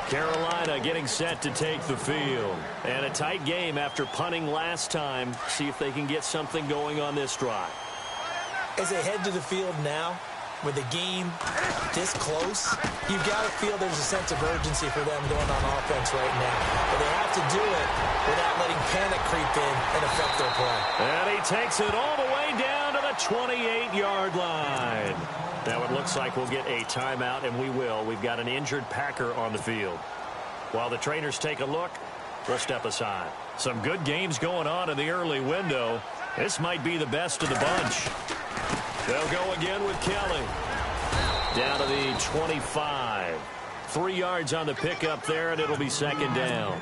Carolina getting set to take the field. And a tight game after punting last time. See if they can get something going on this drive. As they head to the field now, with the game this close, you've got to feel there's a sense of urgency for them going on offense right now. But they have to do it without letting panic creep in and affect their play. And he takes it all the way down to the 28-yard line. Now it looks like we'll get a timeout, and we will. We've got an injured Packer on the field. While the trainers take a look, we'll step aside. Some good games going on in the early window. This might be the best of the bunch. They'll go again with Kelly. Down to the 25. 3 yards on the pickup there, and it'll be second down.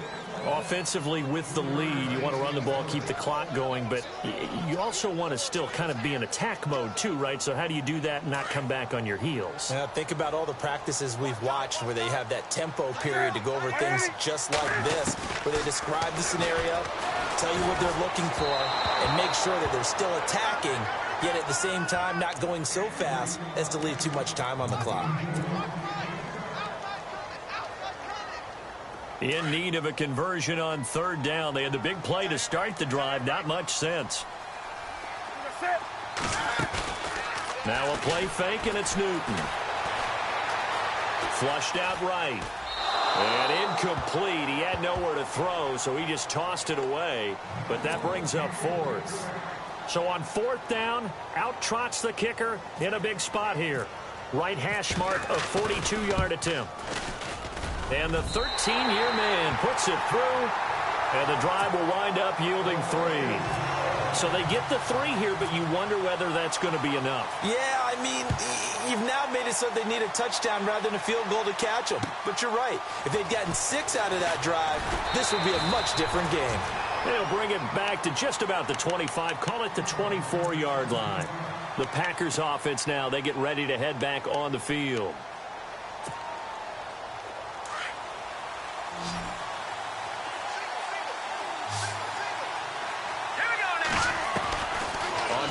Offensively, with the lead, you want to run the ball, keep the clock going, but you also want to still kind of be in attack mode too, right? So how do you do that and not come back on your heels? Yeah, think about all the practices we've watched where they have that tempo period to go over things just like this, where they describe the scenario, tell you what they're looking for, and make sure that they're still attacking, yet at the same time not going so fast as to leave too much time on the clock. In need of a conversion on third down. They had the big play to start the drive. Not much sense. Now a play fake, and it's Newton. Flushed out right. And incomplete. He had nowhere to throw, so he just tossed it away. But that brings up fourth. So on fourth down, out trots the kicker in a big spot here. Right hash mark, a 42-yard attempt. And the 13-year man puts it through, and the drive will wind up yielding 3. So they get the 3 here, but you wonder whether that's going to be enough. Yeah, I mean, you've now made it so they need a touchdown rather than a field goal to catch them. But you're right. If they'd gotten 6 out of that drive, this would be a much different game. They'll bring it back to just about the 25, call it the 24-yard line. The Packers offense now, they get ready to head back on the field.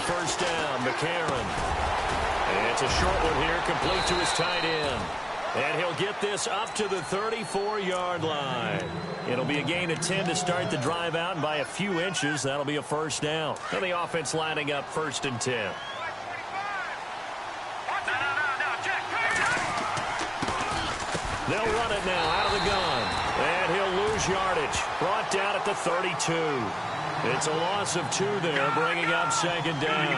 First down, McCarron. And it's a short one here, complete to his tight end. And he'll get this up to the 34-yard line. It'll be a gain of 10 to start the drive out, and by a few inches, that'll be a first down. And the offense lining up 1st and 10. They'll run it now out of the gun. And he'll lose yardage. Brought down at the 32. It's a loss of 2 there, bringing up second down.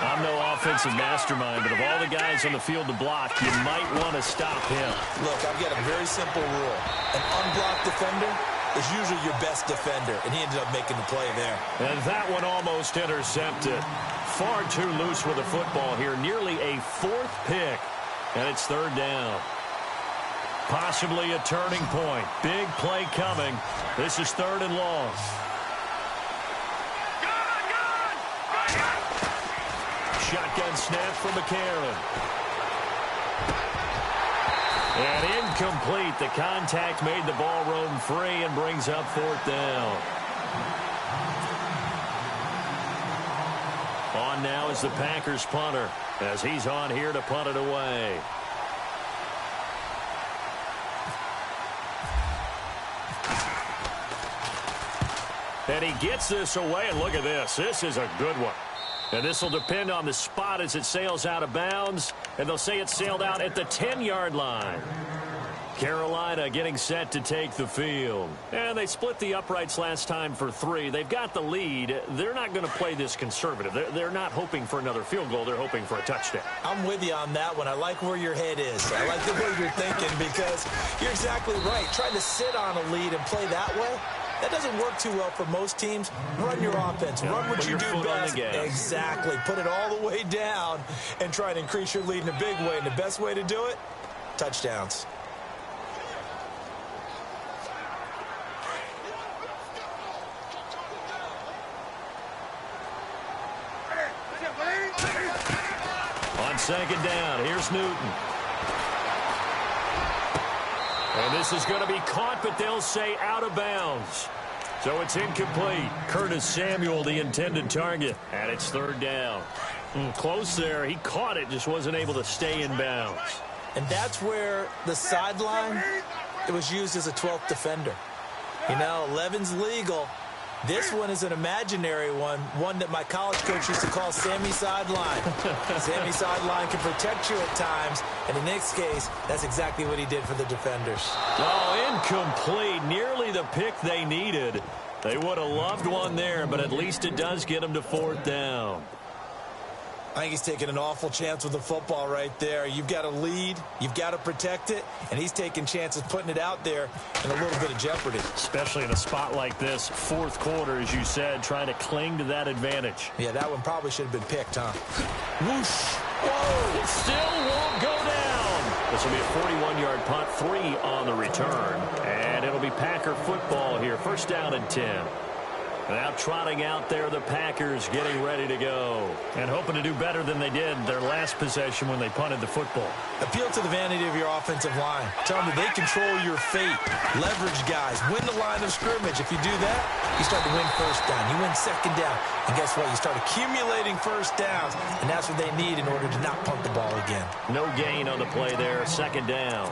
I'm no offensive mastermind, but of all the guys on the field to block, you might want to stop him. Look, I've got a very simple rule. An unblocked defender is usually your best defender, and he ended up making the play there. And that one almost intercepted. Far too loose with the football here. Nearly a 4th pick, and it's 3rd down. Possibly a turning point. Big play coming. This is 3rd and long. Shotgun snap from McCarron. And incomplete. The contact made the ball roam free and brings up 4th down. On now is the Packers punter, as he's on here to punt it away. And he gets this away, and look at this. This is a good one. And this will depend on the spot as it sails out of bounds. And they'll say it sailed out at the 10-yard line. Carolina getting set to take the field. And they split the uprights last time for 3. They've got the lead. They're not going to play this conservative. They're not hoping for another field goal. They're hoping for a touchdown. I'm with you on that one. I like where your head is. I like the way you're thinking, because you're exactly right. Trying to sit on a lead and play that way, that doesn't work too well for most teams. Run your offense. Yeah, run what you do best. Exactly. Put it all the way down and try and increase your lead in a big way. And the best way to do it, touchdowns. On second down, here's Newton. And this is going to be caught, but they'll say out of bounds. So it's incomplete. Curtis Samuel, the intended target, and it's 3rd down. Close there. He caught it, just wasn't able to stay in bounds. And that's where the sideline, it was used as a 12th defender. You know, 11's legal. This one is an imaginary one that my college coach used to call Sammy Sideline. Sammy Sideline can protect you at times, and in this case, that's exactly what he did for the defenders. Oh, incomplete. Nearly the pick they needed. They would have loved one there, but at least it does get them to 4th down. I think he's taking an awful chance with the football right there. You've got to lead, you've got to protect it, and he's taking chances putting it out there in a little bit of jeopardy. Especially in a spot like this, fourth quarter, as you said, trying to cling to that advantage. Yeah, that one probably should have been picked, huh? Whoosh! Whoa! It still won't go down. This will be a 41-yard punt, 3 on the return. And it'll be Packer football here, first down and 10. Now trotting out there, the Packers getting ready to go. And hoping to do better than they did their last possession when they punted the football. Appeal to the vanity of your offensive line. Tell them that they control your fate. Leverage guys. Win the line of scrimmage. If you do that, you start to win first down. You win second down. And guess what? You start accumulating first downs. And that's what they need in order to not punt the ball again. No gain on the play there. Second down.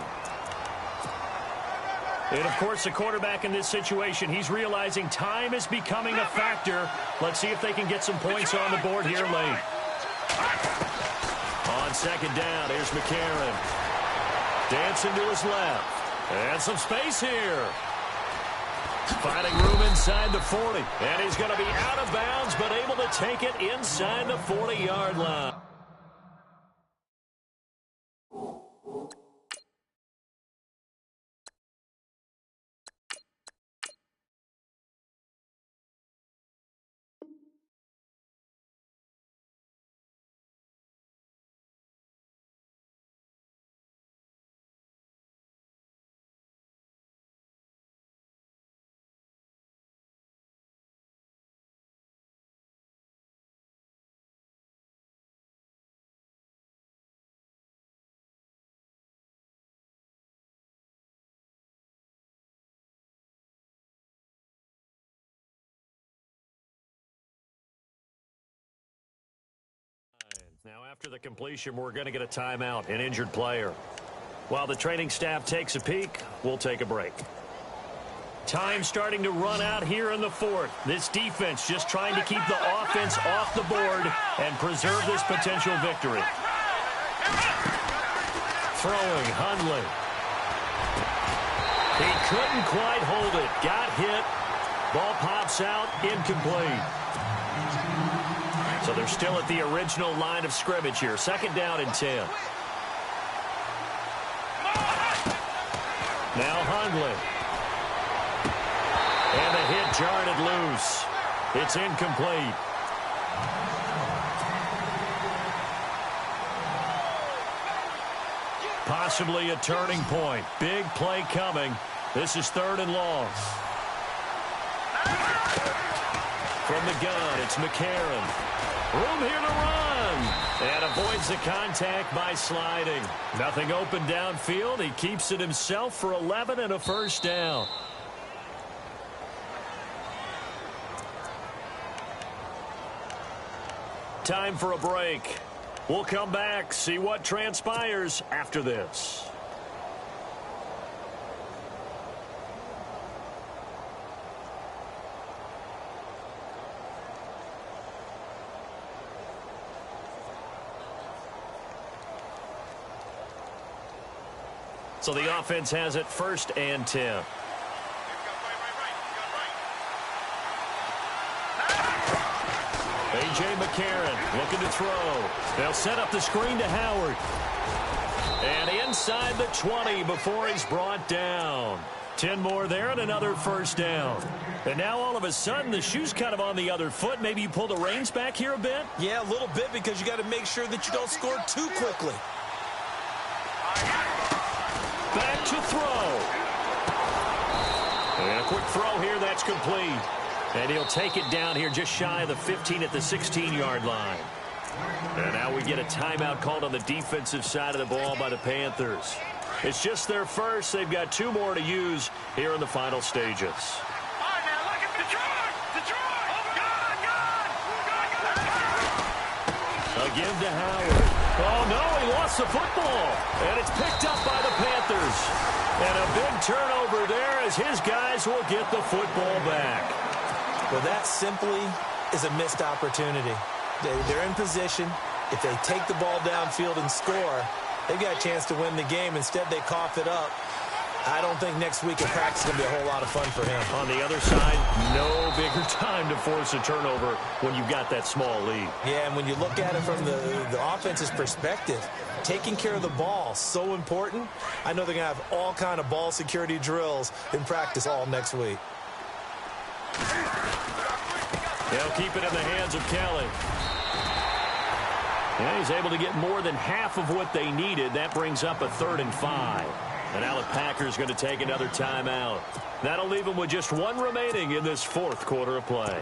And, of course, the quarterback in this situation, he's realizing time is becoming a factor. Let's see if they can get some points on the board here late. On second down, here's McCarron. Dancing to his left. And some space here. Finding room inside the 40. And he's going to be out of bounds, but able to take it inside the 40-yard line. Now, after the completion, we're going to get a timeout, an injured player. While the training staff takes a peek, we'll take a break. Time starting to run out here in the fourth. This defense just trying to keep the offense off the board and preserve this potential victory. Throwing, Hundley. He couldn't quite hold it. Got hit. Ball pops out, incomplete. So they're still at the original line of scrimmage here. Second down and 10. Now Hundley. And the hit jarred it loose. It's incomplete. Possibly a turning point. Big play coming. This is third and long. From the gun, it's McCarron. Room here to run. And avoids the contact by sliding. Nothing open downfield. He keeps it himself for 11 and a first down. Time for a break. We'll come back, see what transpires after this. So the offense has it first and 10. A.J. McCarron looking to throw. They'll set up the screen to Howard. And inside the 20 before he's brought down. 10 more there and another first down. And now all of a sudden the shoe's kind of on the other foot. Maybe you pull the reins back here a bit? Yeah, a little bit because you got to make sure that you don't score too quickly. Back to throw. And a quick throw here, that's complete. And he'll take it down here just shy of the 15 at the 16-yard line. And now we get a timeout called on the defensive side of the ball by the Panthers. It's just their first. They've got 2 more to use here in the final stages. Again to Howard. Oh, no, he lost the football. And it's picked up by the Panthers. And a big turnover there as his guys will get the football back. Well, that simply is a missed opportunity. They're in position. If they take the ball downfield and score, they've got a chance to win the game. Instead, they cough it up. I don't think next week in practice is going to be a whole lot of fun for him. On the other side, no bigger time to force a turnover when you've got that small lead. Yeah, and when you look at it from the offense's perspective, taking care of the ball, so important. I know they're going to have all kind of ball security drills in practice all next week. They'll keep it in the hands of Kelly. Yeah, he's able to get more than half of what they needed. That brings up a 3rd and 5. And now the Packers going to take another timeout. That'll leave them with just 1 remaining in this 4th quarter of play.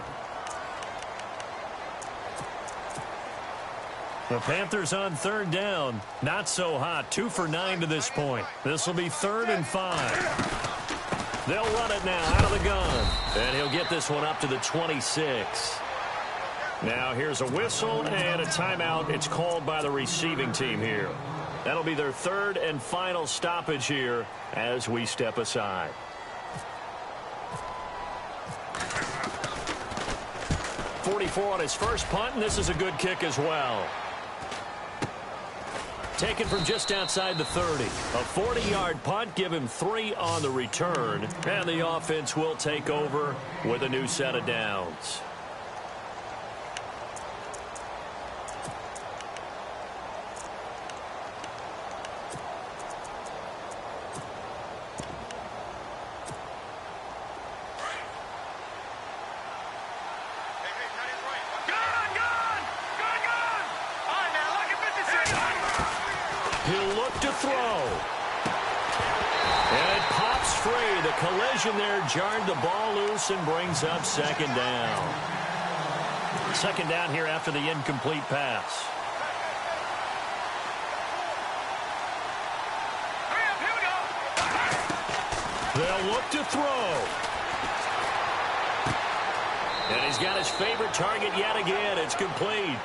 The Panthers on 3rd down. Not so hot. 2 for 9 to this point. This will be 3rd and 5. They'll run it now out of the gun. And he'll get this one up to the 26. Now here's a whistle and a timeout. It's called by the receiving team here. That'll be their 3rd and final stoppage here as we step aside. .44 on his first punt, and this is a good kick as well. Taken from just outside the 30. A 40-yard punt, give him 3 on the return, and the offense will take over with a new set of downs. He'll look to throw. And it pops free. The collision there jarred the ball loose and brings up 2nd down. 2nd down here after the incomplete pass. They'll look to throw. And he's got his favorite target yet again. It's complete.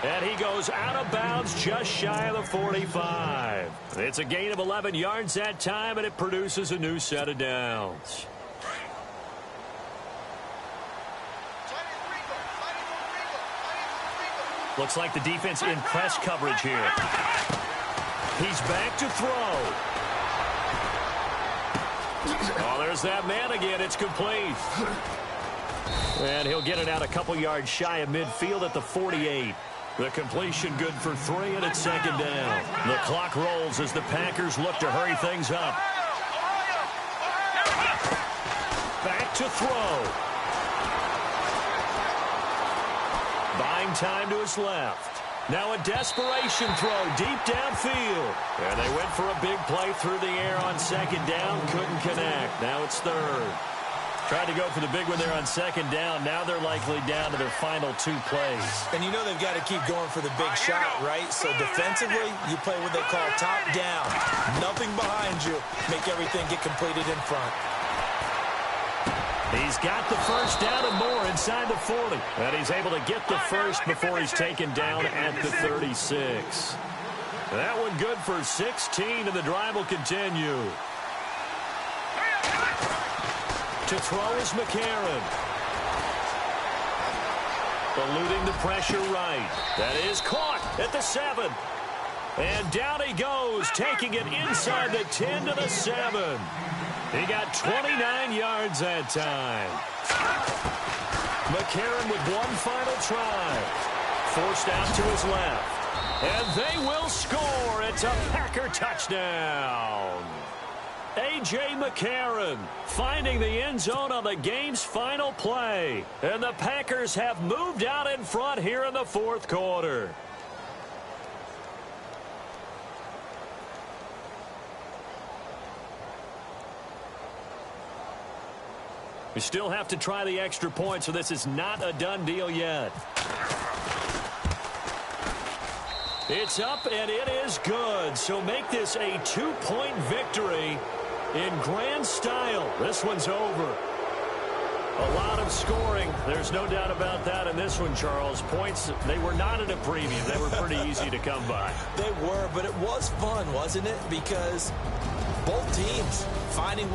And he goes out of bounds just shy of the 45. It's a gain of 11 yards that time, and it produces a new set of downs. Looks like the defense in press coverage here. He's back to throw. Oh, there's that man again. It's complete. And he'll get it out a couple yards shy of midfield at the 48. The completion good for 3, and it's 2nd down. The clock rolls as the Packers look to hurry things up. Back to throw. Buying time to his left. Now a desperation throw deep downfield. And they went for a big play through the air on 2nd down. Couldn't connect. Now it's 3rd. Tried to go for the big one there on 2nd down. Now they're likely down to their final 2 plays. And you know they've got to keep going for the big shot, right? So defensively, you play what they call top down. Nothing behind you. Make everything get completed in front. He's got the first down and more inside the 40. And he's able to get the first before he's taken down at the 36. That one good for 16, and the drive will continue. To throw is McCarron. Eluding the pressure right. That is caught at the 7. And down he goes, taking it inside the 10 to the 7. He got 29 yards that time. McCarron with one final try. Forced out to his left. And they will score. It's a Packer touchdown. A.J. McCarron finding the end zone on the game's final play. And the Packers have moved out in front here in the 4th quarter. We still have to try the extra point, so this is not a done deal yet. It's up, and it is good. So make this a 2-point victory in grand style. This one's over. A lot of scoring. There's no doubt about that in this one, Charles. Points, they were not in a preview. They were pretty easy to come by. They were, but it was fun, wasn't it? Because both teams finding